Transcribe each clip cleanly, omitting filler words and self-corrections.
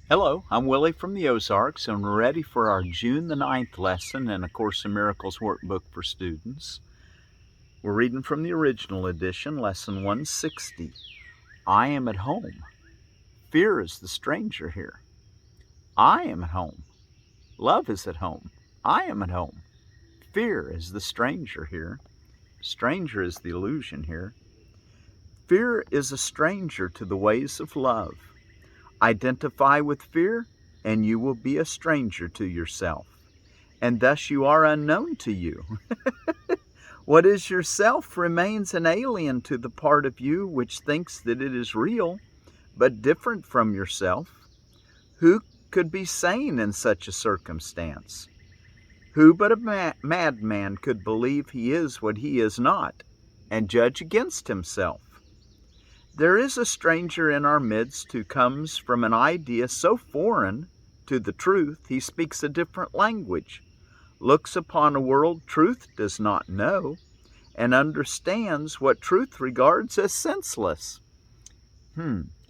Hello, I'm Willie from the Ozarks, and we're ready for our June the 9th lesson in A Course in Miracles workbook for students. We're reading from the original edition, lesson 160. I am at home. Fear is the stranger here. I am at home. Love is at home. I am at home. Fear is the stranger here. Stranger is the illusion here. Fear is a stranger to the ways of love. Identify with fear, and you will be a stranger to yourself, and thus you are unknown to you. What is yourself remains an alien to the part of you which thinks that it is real, but different from yourself. Who could be sane in such a circumstance? Who but a madman could believe he is what he is not, and judge against himself? There is a stranger in our midst who comes from an idea so foreign to the truth he speaks a different language, looks upon a world truth does not know, and understands what truth regards as senseless.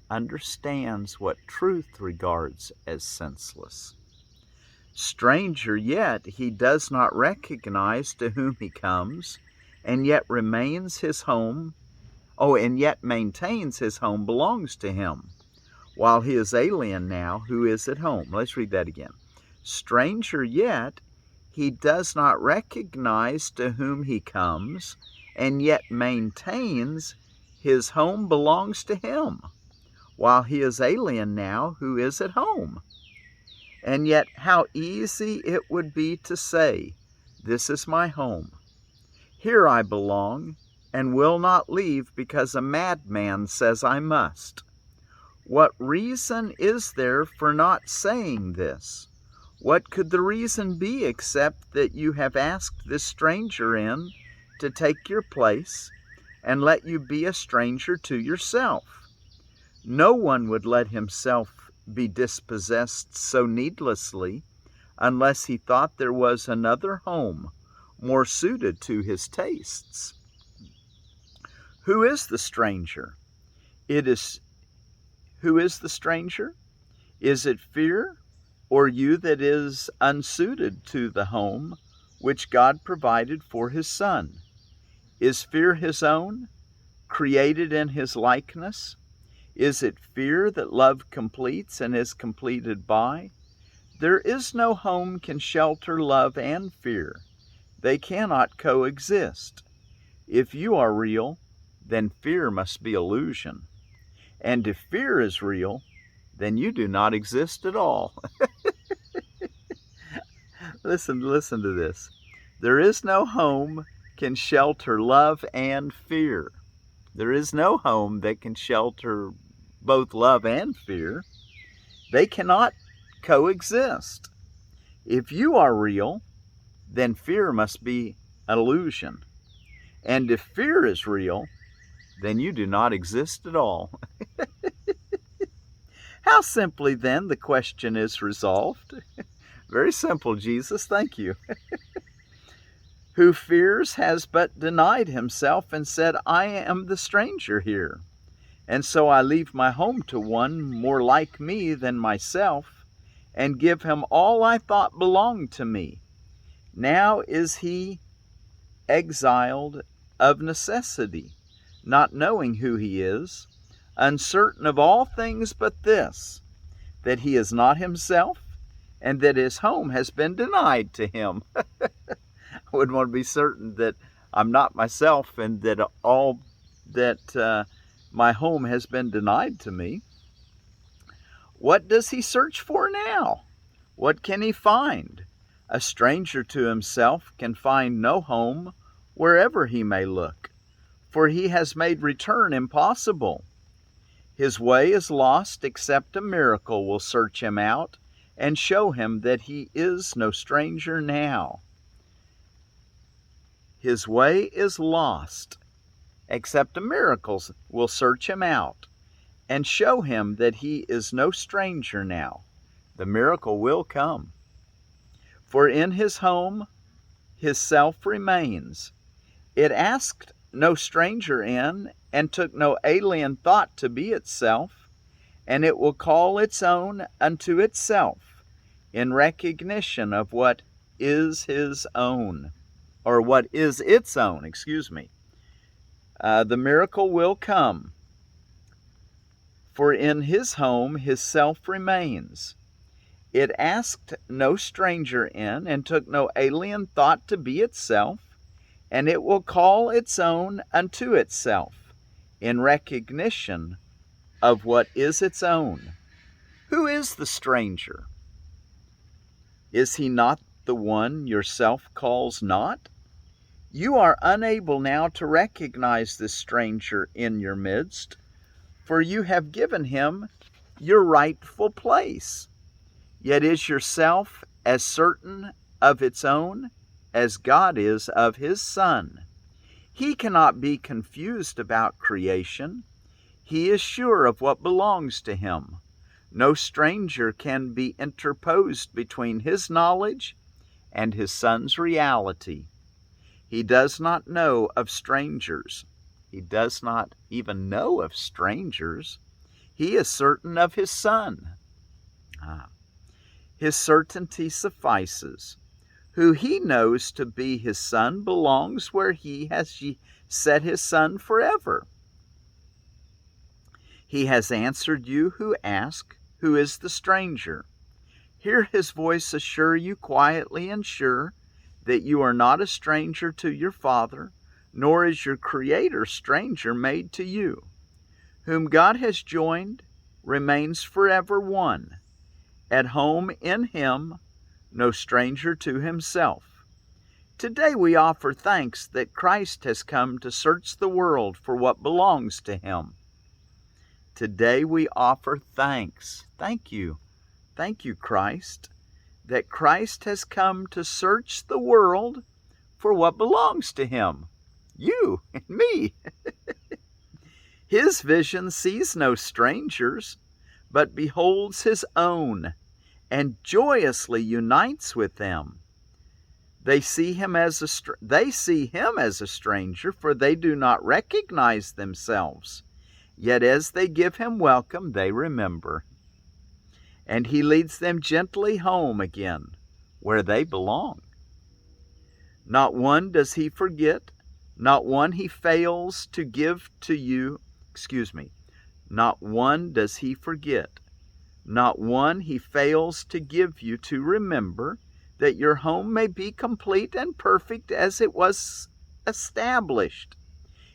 Understands what truth regards as senseless. Stranger yet, he does not recognize to whom he comes, and yet remains his home. And yet maintains his home belongs to him, while he is alien now who is at home. Let's read that again. Stranger yet, he does not recognize to whom he comes, and yet maintains his home belongs to him, while he is alien now who is at home. And yet how easy it would be to say, this is my home. Here I belong, and will not leave because a madman says I must. What reason is there for not saying this? What could the reason be except that you have asked this stranger in to take your place and let you be a stranger to yourself? No one would let himself be dispossessed so needlessly unless he thought there was another home more suited to his tastes. Who is the stranger? Who is the stranger? Is it fear, or you that is unsuited to the home which God provided for his Son? Is fear his own, created in his likeness? Is it fear that love completes and is completed by? There is no home can shelter love and fear. They cannot coexist. If you are real, then fear must be illusion. And if fear is real, then you do not exist at all. Listen to this. There is no home can shelter love and fear. There is no home that can shelter both love and fear. They cannot coexist. If you are real, then fear must be an illusion. And if fear is real, then you do not exist at all. How simply then the question is resolved. Very simple, Jesus, thank you. Who fears has but denied himself and said, I am the stranger here, and so I leave my home to one more like me than myself, and give him all I thought belonged to me. Now is he exiled of necessity, not knowing who he is, uncertain of all things but this, that he is not himself, and that his home has been denied to him. I wouldn't want to be certain that I'm not myself and that my home has been denied to me. What does he search for now? What can he find? A stranger to himself can find no home wherever he may look, for he has made return impossible. His way is lost except a miracle will search him out and show him that he is no stranger now. His way is lost except a miracle will search him out and show him that he is no stranger now. The miracle will come. For in his home his self remains. It asked no stranger in, and took no alien thought to be itself, and it will call its own unto itself in recognition of what is his own, or what is its own, excuse me. The miracle will come, for in his home his self remains. It asked no stranger in, and took no alien thought to be itself, and it will call its own unto itself in recognition of what is its own. Who is the stranger? Is he not the one yourself calls not? You are unable now to recognize this stranger in your midst, for you have given him your rightful place. Yet is yourself as certain of its own as God is of his Son. He cannot be confused about creation. He is sure of what belongs to him. No stranger can be interposed between his knowledge and his Son's reality. He does not know of strangers. He does not even know of strangers. He is certain of his Son. His certainty suffices. Who he knows to be his Son belongs where he has set his Son forever. He has answered you who ask, who is the stranger? Hear his voice assure you quietly and sure that you are not a stranger to your Father, nor is your Creator stranger made to you. Whom God has joined remains forever one, at home in him, no stranger to himself. Today we offer thanks that Christ has come to search the world for what belongs to him. Today we offer thanks. Thank you. Thank you, Christ, that Christ has come to search the world for what belongs to him. You and me. His vision sees no strangers, but beholds his own, and joyously unites with them. They see him as a stranger, for they do not recognize themselves. Yet as they give him welcome, they remember. And he leads them gently home again, where they belong. Not one does he forget, not one he fails to give to you. Not one does he forget, not one he fails to give you to remember, that your home may be complete and perfect as it was established.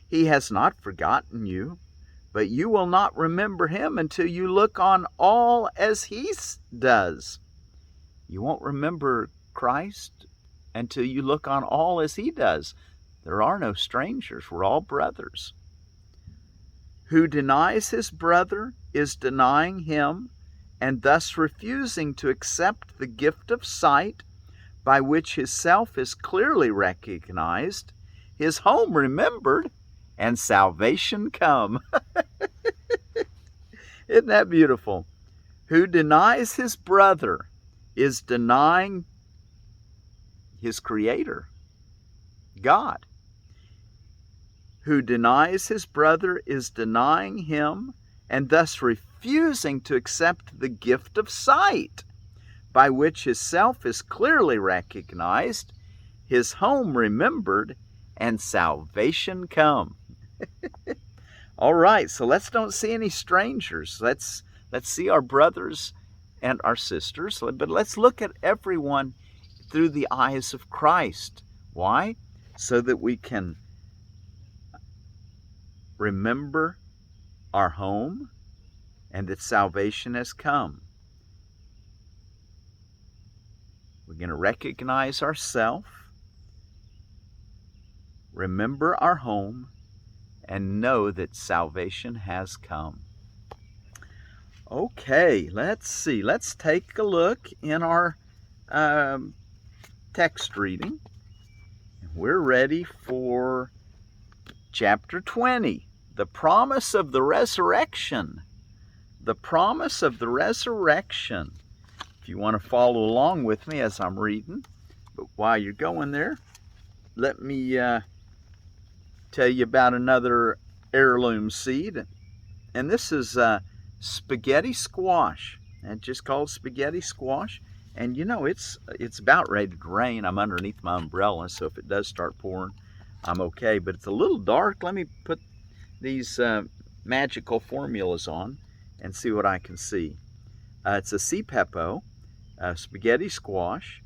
He has not forgotten you, but you will not remember him until you look on all as he does. You won't remember Christ until you look on all as he does. There are no strangers. We're all brothers. Who denies his brother is denying him, and thus refusing to accept the gift of sight by which his self is clearly recognized, his home remembered, and salvation come. Isn't that beautiful? Who denies his brother is denying his Creator, God. Who denies his brother is denying him, and thus refusing to accept the gift of sight, by which his self is clearly recognized, his home remembered, and salvation come. All right, so let's don't see any strangers. Let's see our brothers and our sisters, but let's look at everyone through the eyes of Christ. Why? So that we can remember our home and that salvation has come. We're going to recognize ourselves, remember our home, and know that salvation has come. Okay, let's see. Let's take a look in our text reading. We're ready for chapter 20, the promise of the resurrection. The promise of the resurrection. If you want to follow along with me as I'm reading, but while you're going there, let me tell you about another heirloom seed. And this is spaghetti squash. And just called spaghetti squash. And you know, it's about ready to rain. I'm underneath my umbrella, so if it does start pouring, I'm okay. But it's a little dark. Let me put these magical formulas on and see what I can see. It's a sea pepo, spaghetti squash,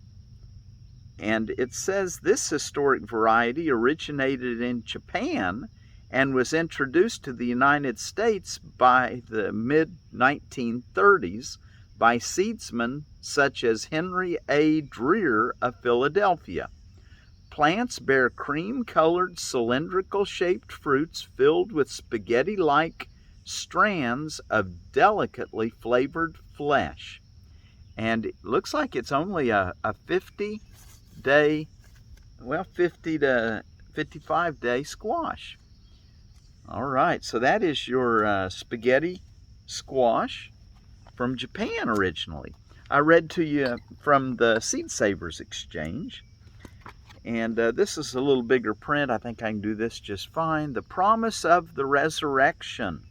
and it says this historic variety originated in Japan and was introduced to the United States by the mid-1930s by seedsmen such as Henry A. Dreer of Philadelphia. Plants bear cream-colored cylindrical-shaped fruits filled with spaghetti-like strands of delicately flavored flesh. And it looks like it's only a 50 to 55 day squash. All right, so that is your spaghetti squash from Japan originally. I read to you from the Seed Savers Exchange. And this is a little bigger print. I think I can do this just fine. The promise of the resurrection.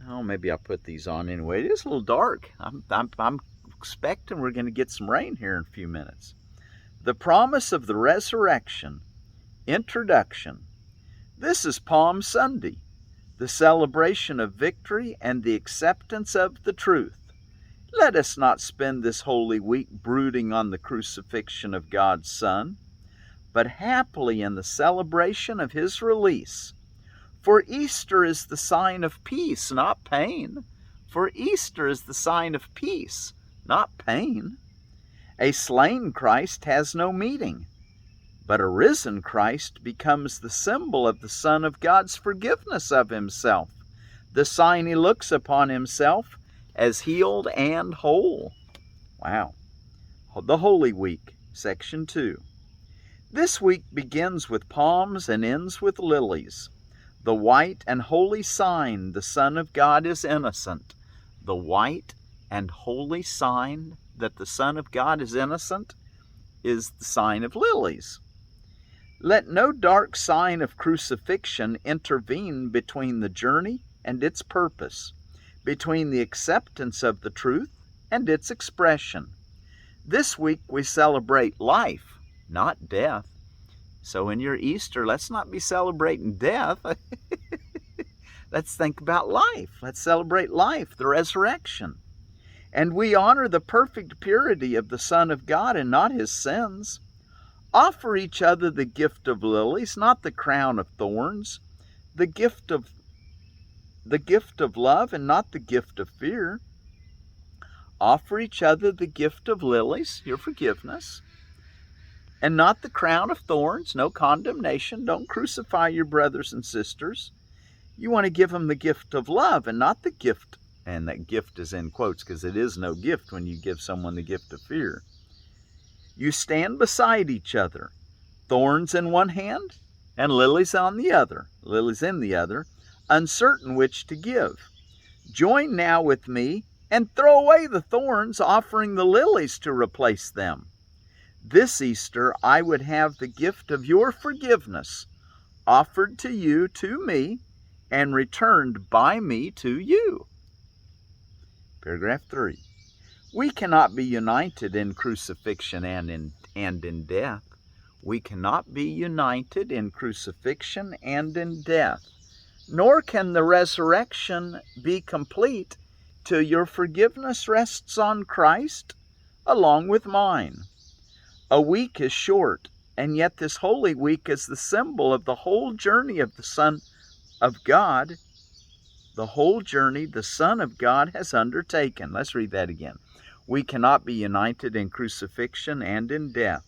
Oh, maybe I'll put these on anyway. It is a little dark. I'm expecting we're going to get some rain here in a few minutes. The promise of the resurrection. Introduction. This is Palm Sunday, the celebration of victory and the acceptance of the truth. Let us not spend this holy week brooding on the crucifixion of God's Son, but happily in the celebration of His release. For Easter is the sign of peace, not pain. For Easter is the sign of peace, not pain. A slain Christ has no meaning, but a risen Christ becomes the symbol of the Son of God's forgiveness of Himself, the sign He looks upon Himself as healed and whole. Wow. The Holy Week, Section 2. This week begins with palms and ends with lilies. The white and holy sign the Son of God is innocent. The white and holy sign that the Son of God is innocent is the sign of lilies. Let no dark sign of crucifixion intervene between the journey and its purpose, between the acceptance of the truth and its expression. This week we celebrate life, not death. So in your Easter, let's not be celebrating death. Let's think about life. Let's celebrate life, the resurrection. And we honor the perfect purity of the Son of God and not His sins. Offer each other the gift of lilies, not the crown of thorns, the gift of love and not the gift of fear. Offer each other the gift of lilies, your forgiveness, and not the crown of thorns, no condemnation. Don't crucify your brothers and sisters. You want to give them the gift of love and not the gift, and that gift is in quotes because it is no gift when you give someone the gift of fear. You stand beside each other, thorns in one hand and lilies in the other, uncertain which to give. Join now with me and throw away the thorns, offering the lilies to replace them. This Easter I would have the gift of your forgiveness offered to you, to me, and returned by me to you. Paragraph 3. We cannot be united in crucifixion and in death. We cannot be united in crucifixion and in death. Nor can the resurrection be complete till your forgiveness rests on Christ along with mine. A week is short, and yet this Holy Week is the symbol of the whole journey of the Son of God. The whole journey the Son of God has undertaken. Let's read that again. We cannot be united in crucifixion and in death,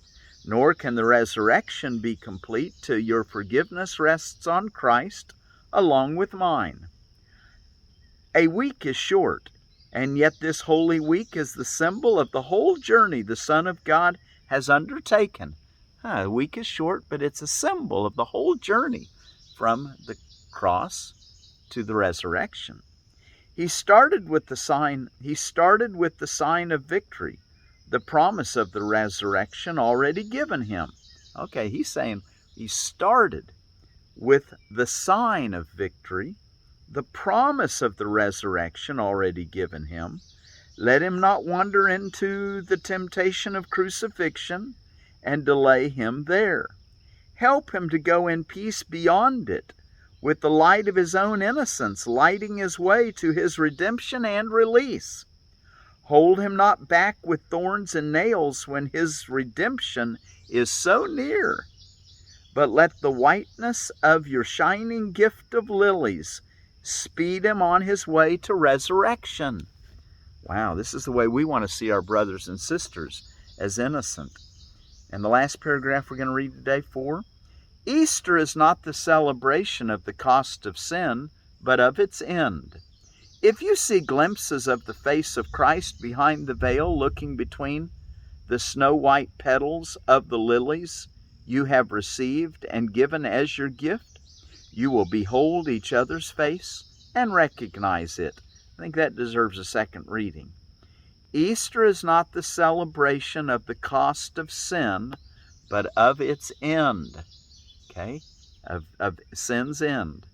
nor can the resurrection be complete till your forgiveness rests on Christ along with mine. A week is short, and yet this Holy Week is the symbol of the whole journey the Son of God has undertaken. A week is short, but it's a symbol of the whole journey from the cross to the resurrection. He started with the sign of victory, the promise of the resurrection already given him. Okay, he's saying he started with the sign of victory, the promise of the resurrection already given him. Let him not wander into the temptation of crucifixion and delay him there. Help him to go in peace beyond it, with the light of his own innocence lighting his way to his redemption and release. Hold him not back with thorns and nails when his redemption is so near, but let the whiteness of your shining gift of lilies speed him on his way to resurrection. Wow, this is the way we want to see our brothers and sisters, as innocent. And the last paragraph we're going to read today, 4. Easter is not the celebration of the cost of sin, but of its end. If you see glimpses of the face of Christ behind the veil looking between the snow-white petals of the lilies you have received and given as your gift, you will behold each other's face and recognize it. I think that deserves a second reading. Easter is not the celebration of the cost of sin, but of its end. Okay? Of sin's end.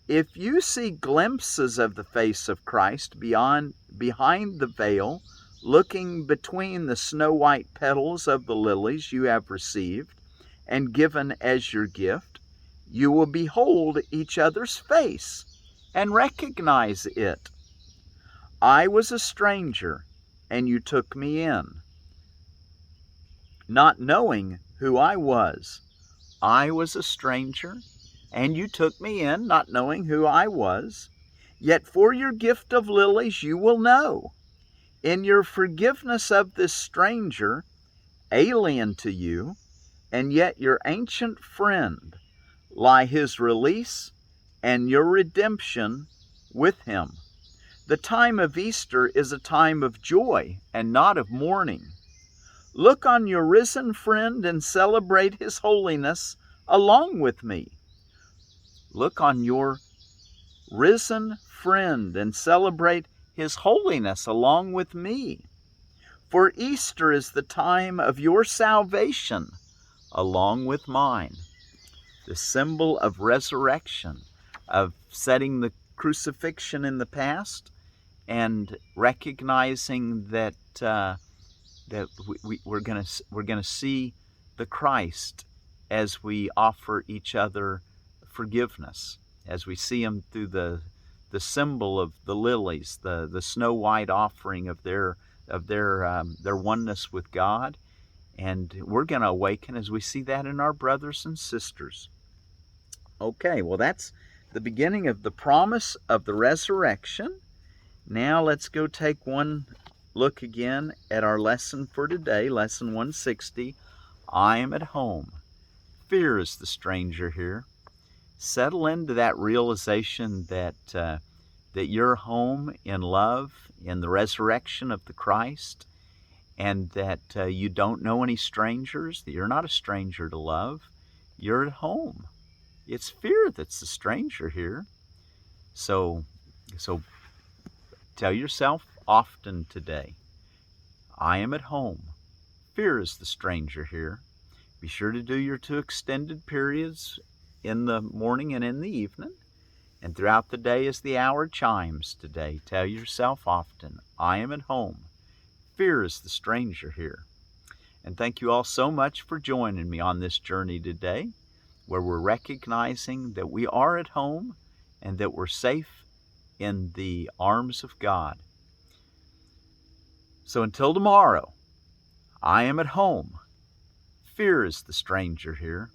If you see glimpses of the face of Christ behind the veil, looking between the snow-white petals of the lilies you have received and given as your gift, you will behold each other's face and recognize it. I was a stranger, and you took me in, not knowing who I was. I was a stranger, and you took me in, not knowing who I was. Yet for your gift of lilies you will know. In your forgiveness of this stranger, alien to you, and yet your ancient friend, lie his release and your redemption with him. The time of Easter is a time of joy and not of mourning. Look on your risen friend and celebrate his holiness along with me. Look on your risen friend and celebrate his holiness along with me. For Easter is the time of your salvation along with mine. The symbol of resurrection, of setting the crucifixion in the past and recognizing that we're going to see the Christ as we offer each other forgiveness, as we see him through the symbol of the lilies, the snow white offering of their oneness with God. And we're going to awaken as we see that in our brothers and sisters. Okay, well, that's the beginning of the promise of the resurrection. Now let's go take one look again at our lesson for today, lesson 160. I am at home. Fear is the stranger here. Settle into that realization that you're home in love, in the resurrection of the Christ, and that you don't know any strangers, that you're not a stranger to love. You're at home. It's fear that's the stranger here. So tell yourself often today, I am at home. Fear is the stranger here. Be sure to do your 2 extended periods in the morning and in the evening. And throughout the day as the hour chimes today, tell yourself often, I am at home. Fear is the stranger here. And thank you all so much for joining me on this journey today, where we're recognizing that we are at home and that we're safe in the arms of God. So until tomorrow, I am at home. Fear is the stranger here.